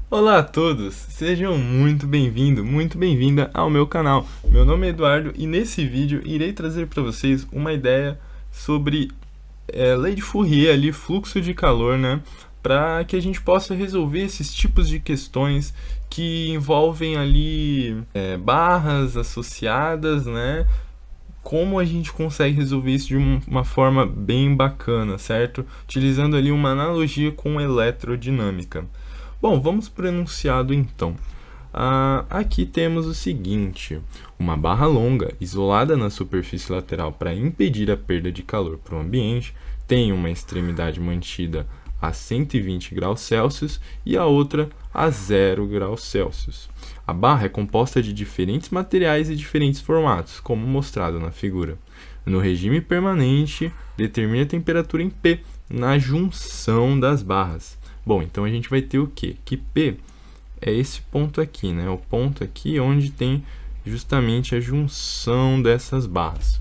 Olá a todos, sejam muito bem-vindos, muito bem-vinda ao meu canal. Meu nome é Eduardo e nesse vídeo irei trazer para vocês uma ideia sobre lei de Fourier, ali, fluxo de calor, né? Para que a gente possa resolver esses tipos de questões que envolvem ali barras associadas, né? Como a gente consegue resolver isso de uma forma bem bacana, certo? Utilizando ali uma analogia com eletrodinâmica. Bom, vamos para o enunciado então. Aqui temos o seguinte: uma barra longa isolada na superfície lateral para impedir a perda de calor para o ambiente tem uma extremidade mantida a 120 graus Celsius e a outra a 0 graus Celsius. A barra é composta de diferentes materiais e diferentes formatos, como mostrado na figura. No regime permanente, determine a temperatura em P na junção das barras. Bom, então a gente vai ter o quê? Que P é esse ponto aqui, né? O ponto aqui onde tem justamente a junção dessas barras.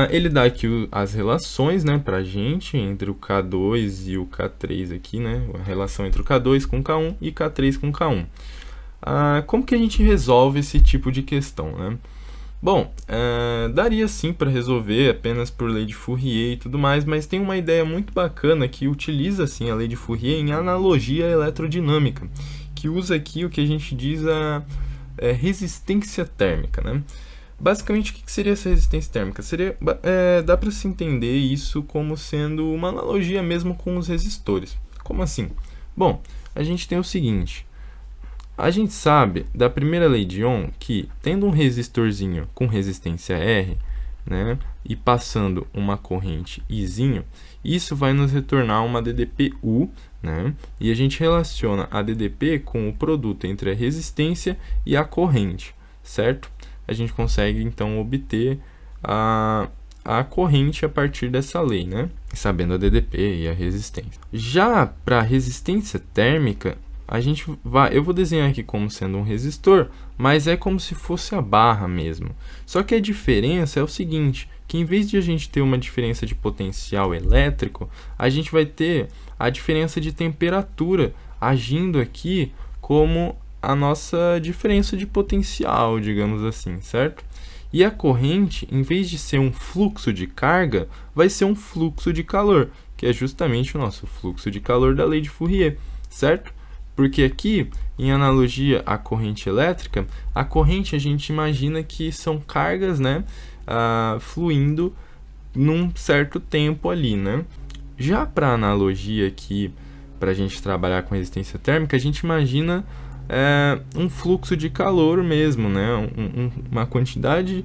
Ele dá aqui as relações, né, pra gente, entre o K2 e o K3 aqui, né? A relação entre o K2 com o K1 e K3 com o K1. Como que a gente resolve esse tipo de questão, né? Bom, daria sim para resolver apenas por lei de Fourier e tudo mais, mas tem uma ideia muito bacana que utiliza assim a lei de Fourier em analogia eletrodinâmica, que usa aqui o que a gente diz a resistência térmica, né? Basicamente, o que seria essa resistência térmica? Dá para se entender isso como sendo uma analogia mesmo com os resistores. Como assim? Bom, a gente tem o seguinte: a gente sabe da primeira lei de Ohm que, tendo um resistorzinho com resistência R, né, e passando uma corrente Izinho, isso vai nos retornar uma DDP-U, né, e a gente relaciona a DDP com o produto entre a resistência e a corrente, certo? A gente consegue então obter a corrente a partir dessa lei, né, sabendo a DDP e a resistência. Já para a resistência térmica, eu vou desenhar aqui como sendo um resistor, mas é como se fosse a barra mesmo. Só que a diferença é o seguinte, que em vez de a gente ter uma diferença de potencial elétrico, a gente vai ter a diferença de temperatura agindo aqui como a nossa diferença de potencial, digamos assim, certo? E a corrente, em vez de ser um fluxo de carga, vai ser um fluxo de calor, que é justamente o nosso fluxo de calor da lei de Fourier, certo? Porque aqui, em analogia à corrente elétrica, a corrente a gente imagina que são cargas, né, fluindo num certo tempo ali, né? Já para analogia aqui, para a gente trabalhar com resistência térmica, a gente imagina um fluxo de calor mesmo, né? Uma quantidade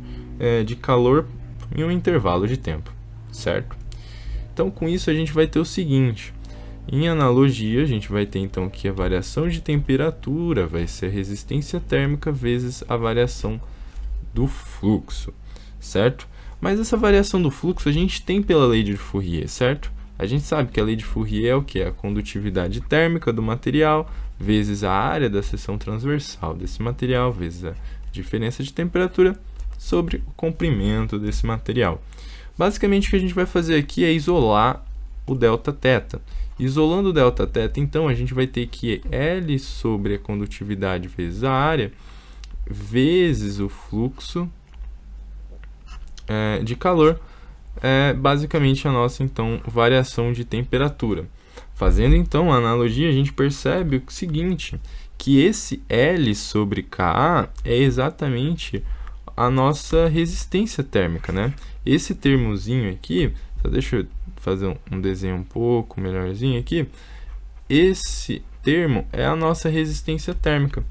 de calor em um intervalo de tempo, certo? Então, com isso, a gente vai ter o seguinte: em analogia, a gente vai ter então que a variação de temperatura vai ser a resistência térmica vezes a variação do fluxo, certo? Mas essa variação do fluxo a gente tem pela lei de Fourier, certo? A gente sabe que a lei de Fourier é o que? A condutividade térmica do material vezes a área da seção transversal desse material vezes a diferença de temperatura sobre o comprimento desse material. Basicamente, o que a gente vai fazer aqui é isolar o Δθ. Isolando o Δθ, então, a gente vai ter que L sobre a condutividade vezes a área vezes o fluxo de calor, basicamente a nossa então variação de temperatura. Fazendo então a analogia, a gente percebe o seguinte, que esse L sobre Ka é exatamente a nossa resistência térmica, né? Esse termozinho aqui, só deixa eu fazer um desenho um pouco melhorzinho aqui. Esse termo é a nossa resistência térmica.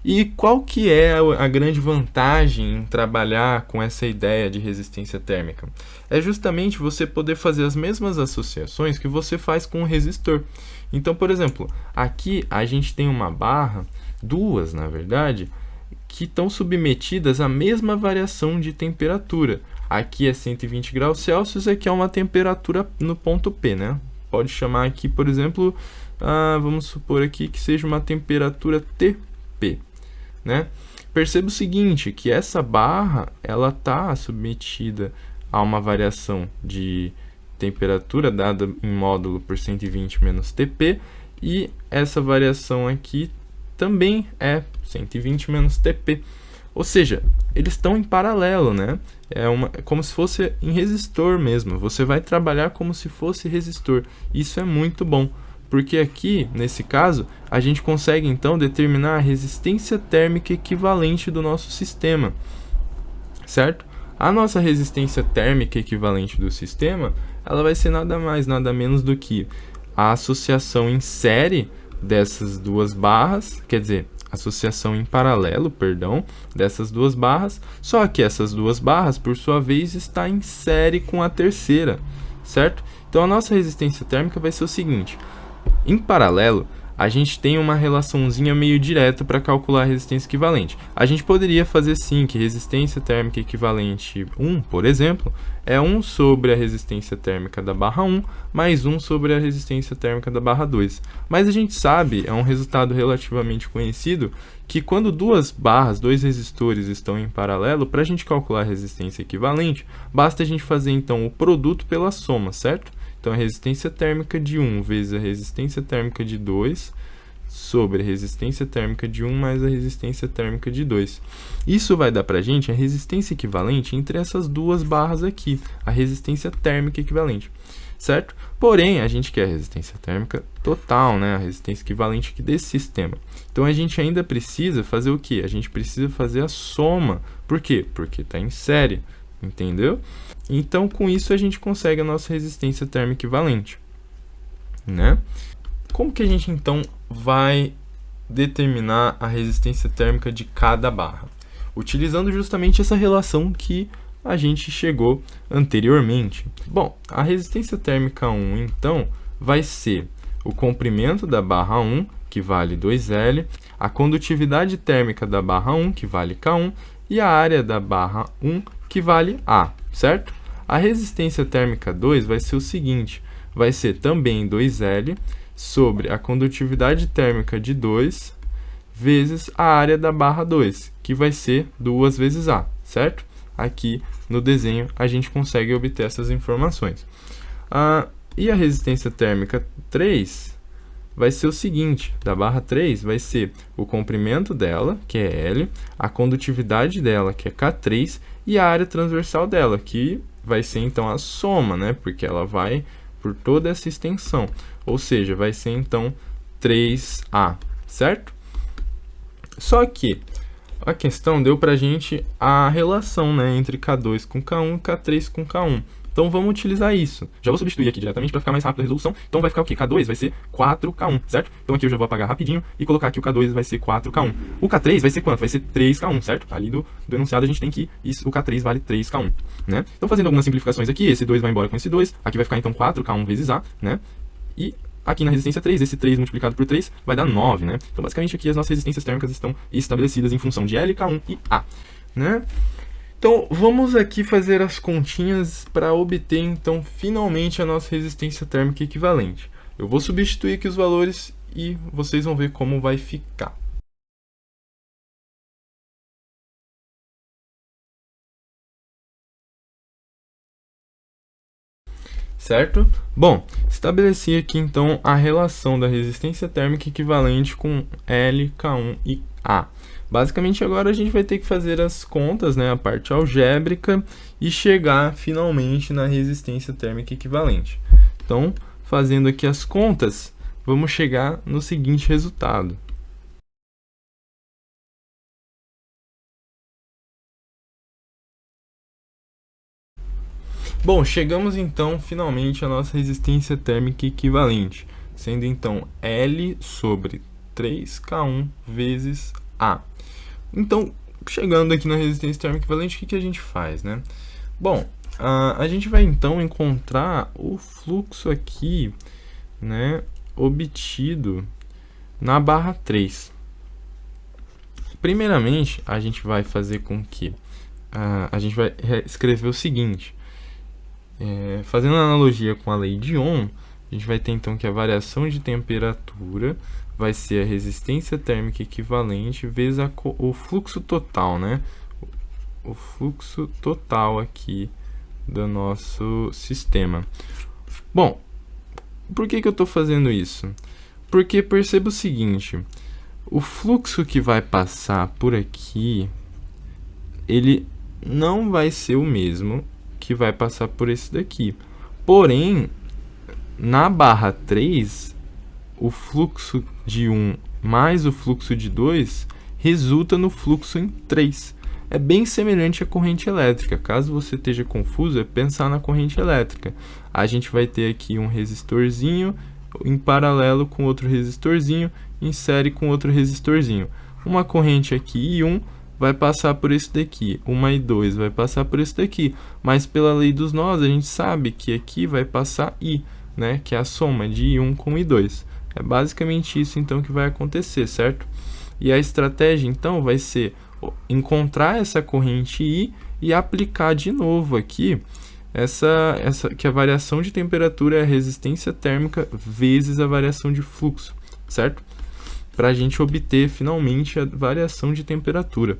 E qual que é a grande vantagem em trabalhar com essa ideia de resistência térmica? É justamente você poder fazer as mesmas associações que você faz com o resistor. Então, por exemplo, aqui a gente tem uma barra, duas na verdade, que estão submetidas à mesma variação de temperatura. Aqui é 120 graus Celsius, aqui é uma temperatura no ponto P, né? Pode chamar aqui, por exemplo, vamos supor aqui que seja uma temperatura TP, né? Perceba o seguinte, que essa barra ela está submetida a uma variação de temperatura dada em módulo por 120 menos Tp, e essa variação aqui também é 120 menos TP. Ou seja, eles estão em paralelo, né? É como se fosse em resistor mesmo. Você vai trabalhar como se fosse resistor. Isso é muito bom, porque aqui, nesse caso, a gente consegue então determinar a resistência térmica equivalente do nosso sistema, certo? A nossa resistência térmica equivalente do sistema, ela vai ser nada mais, nada menos do que a associação em série dessas duas barras, quer dizer, associação em paralelo, perdão, dessas duas barras, só que essas duas barras, por sua vez, está em série com a terceira, certo? Então a nossa resistência térmica vai ser o seguinte: em paralelo, a gente tem uma relaçãozinha meio direta para calcular a resistência equivalente. A gente poderia fazer sim que resistência térmica equivalente 1, por exemplo, é 1 sobre a resistência térmica da barra 1, mais 1 sobre a resistência térmica da barra 2. Mas a gente sabe, é um resultado relativamente conhecido, que quando duas barras, dois resistores estão em paralelo, para a gente calcular a resistência equivalente, basta a gente fazer então o produto pela soma, certo? Então, a resistência térmica de 1 vezes a resistência térmica de 2 sobre a resistência térmica de 1 mais a resistência térmica de 2. Isso vai dar para a gente a resistência equivalente entre essas duas barras aqui, a resistência térmica equivalente, certo? Porém, a gente quer a resistência térmica total, né? A resistência equivalente aqui desse sistema. Então, a gente ainda precisa fazer o quê? A gente precisa fazer a soma. Por quê? Porque está em série, entendeu? Então, com isso, a gente consegue a nossa resistência térmica equivalente, né? Como que a gente, então, vai determinar a resistência térmica de cada barra? Utilizando justamente essa relação que a gente chegou anteriormente. Bom, a resistência térmica 1, então, vai ser o comprimento da barra 1, que vale 2L, a condutividade térmica da barra 1, que vale K1, e a área da barra 1, que vale A, certo? A resistência térmica 2 vai ser o seguinte, vai ser também 2L sobre a condutividade térmica de 2 vezes a área da barra 2, que vai ser 2 vezes A, certo? Aqui no desenho a gente consegue obter essas informações. E a resistência térmica 3 vai ser o seguinte, da barra 3 vai ser o comprimento dela, que é L, a condutividade dela, que é K3, e a área transversal dela, que vai ser então a soma, né? Porque ela vai por toda essa extensão, ou seja, vai ser então 3A, certo? Só que a questão deu pra gente a relação, né, entre K2 com K1 e K3 com K1. Então vamos utilizar isso. Já vou substituir aqui diretamente para ficar mais rápido a resolução. Então vai ficar o quê? K2 vai ser 4K1, certo? Então aqui eu já vou apagar rapidinho e colocar que o K2 vai ser 4K1. O K3 vai ser quanto? Vai ser 3K1, certo? Ali do enunciado a gente tem que isso, o K3 vale 3K1, né? Então fazendo algumas simplificações aqui, esse 2 vai embora com esse 2. Aqui vai ficar então 4K1 vezes A, né? E aqui na resistência 3, esse 3 multiplicado por 3 vai dar 9, né? Então basicamente aqui as nossas resistências térmicas estão estabelecidas em função de L, K1 e A, né? Então, vamos aqui fazer as continhas para obter, então, finalmente a nossa resistência térmica equivalente. Eu vou substituir aqui os valores e vocês vão ver como vai ficar. Certo? Bom, estabeleci aqui, então, a relação da resistência térmica equivalente com L, K1 e A. Basicamente, agora a gente vai ter que fazer as contas, né, a parte algébrica, e chegar finalmente na resistência térmica equivalente. Então, fazendo aqui as contas, vamos chegar no seguinte resultado. Bom, chegamos então finalmente à nossa resistência térmica equivalente, sendo então L sobre 3K1 vezes A. Então, chegando aqui na resistência térmica equivalente, o que a gente faz, né? Bom, a gente vai então encontrar o fluxo aqui, né, obtido na barra 3. Primeiramente, a gente vai fazer com que a gente vai escrever o seguinte, fazendo analogia com a lei de Ohm, a gente vai ter então que a variação de temperatura vai ser a resistência térmica equivalente vezes o fluxo total, né? O fluxo total aqui do nosso sistema. Bom, por que eu estou fazendo isso? Porque perceba o seguinte, o fluxo que vai passar por aqui, ele não vai ser o mesmo que vai passar por esse daqui. Porém, na barra 3, o fluxo de 1 mais o fluxo de 2 resulta no fluxo em 3. É bem semelhante à corrente elétrica. Caso você esteja confuso, é pensar na corrente elétrica. A gente vai ter aqui um resistorzinho em paralelo com outro resistorzinho, em série com outro resistorzinho. Uma corrente aqui I1 vai passar por esse daqui, uma I2 vai passar por esse daqui, mas pela lei dos nós a gente sabe que aqui vai passar I, né, que é a soma de I1 com I2. É basicamente isso então que vai acontecer, certo? E a estratégia então vai ser encontrar essa corrente I e aplicar de novo aqui que a variação de temperatura é a resistência térmica vezes a variação de fluxo, certo? Para a gente obter finalmente a variação de temperatura.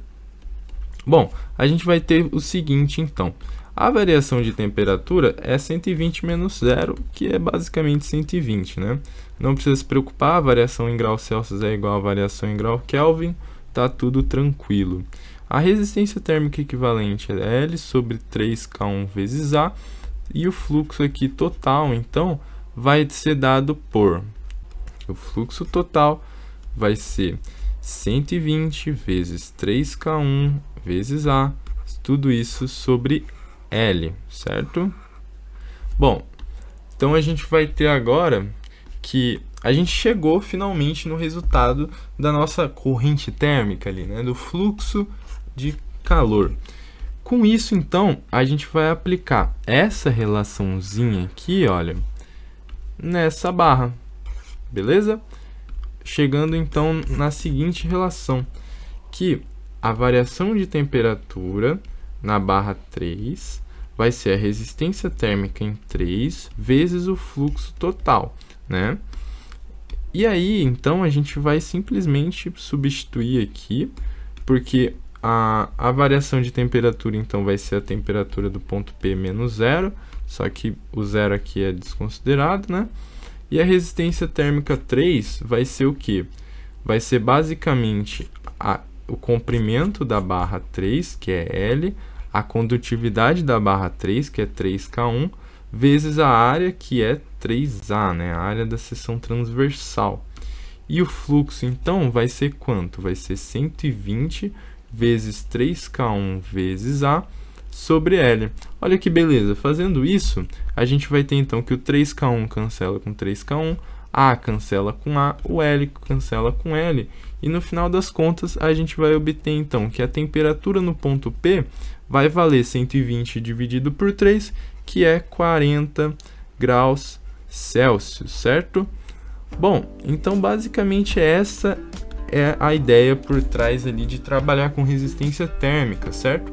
Bom, a gente vai ter o seguinte então, a variação de temperatura é 120 menos 0, que é basicamente 120, né? Não precisa se preocupar, a variação em graus Celsius é igual à variação em grau Kelvin, tá tudo tranquilo. A resistência térmica equivalente é L sobre 3K1 vezes A, e o fluxo aqui total, então, vai ser dado por... O fluxo total vai ser 120 vezes 3K1 vezes A, tudo isso sobre L, certo? Bom, então a gente vai ter agora que a gente chegou finalmente no resultado da nossa corrente térmica ali, né? Do fluxo de calor. Com isso, então, a gente vai aplicar essa relaçãozinha aqui, olha, nessa barra, beleza? Chegando então na seguinte relação, que a variação de temperatura na barra 3 vai ser a resistência térmica em 3 vezes o fluxo total, né? E aí, então, a gente vai simplesmente substituir aqui, porque a variação de temperatura, então, vai ser a temperatura do ponto P menos 0, só que o 0 aqui é desconsiderado, né? E a resistência térmica 3 vai ser o quê? Vai ser basicamente o comprimento da barra 3, que é L, a condutividade da barra 3, que é 3K1, vezes a área, que é 3A, né? A área da seção transversal. E o fluxo, então, vai ser quanto? Vai ser 120 vezes 3K1 vezes A sobre L. Olha que beleza, fazendo isso, a gente vai ter então que o 3K1 cancela com 3K1, A cancela com A, o L cancela com L, e no final das contas a gente vai obter então que a temperatura no ponto P vai valer 120 dividido por 3, que é 40 graus Celsius, certo? Bom, então basicamente essa é a ideia por trás ali de trabalhar com resistência térmica, certo?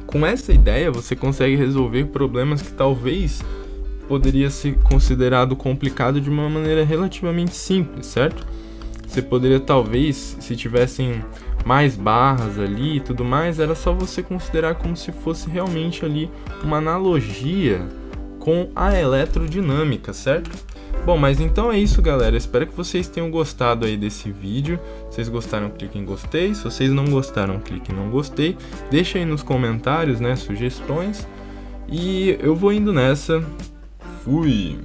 Com essa ideia você consegue resolver problemas que talvez poderia ser considerado complicado de uma maneira relativamente simples, certo? Você poderia talvez, se tivessem mais barras ali e tudo mais, era só você considerar como se fosse realmente ali uma analogia com a eletrodinâmica, certo? Bom, mas então é isso, galera. Espero que vocês tenham gostado aí desse vídeo. Se vocês gostaram, clique em gostei. Se vocês não gostaram, clique em não gostei. Deixa aí nos comentários, né, sugestões. E eu vou indo nessa. Fui!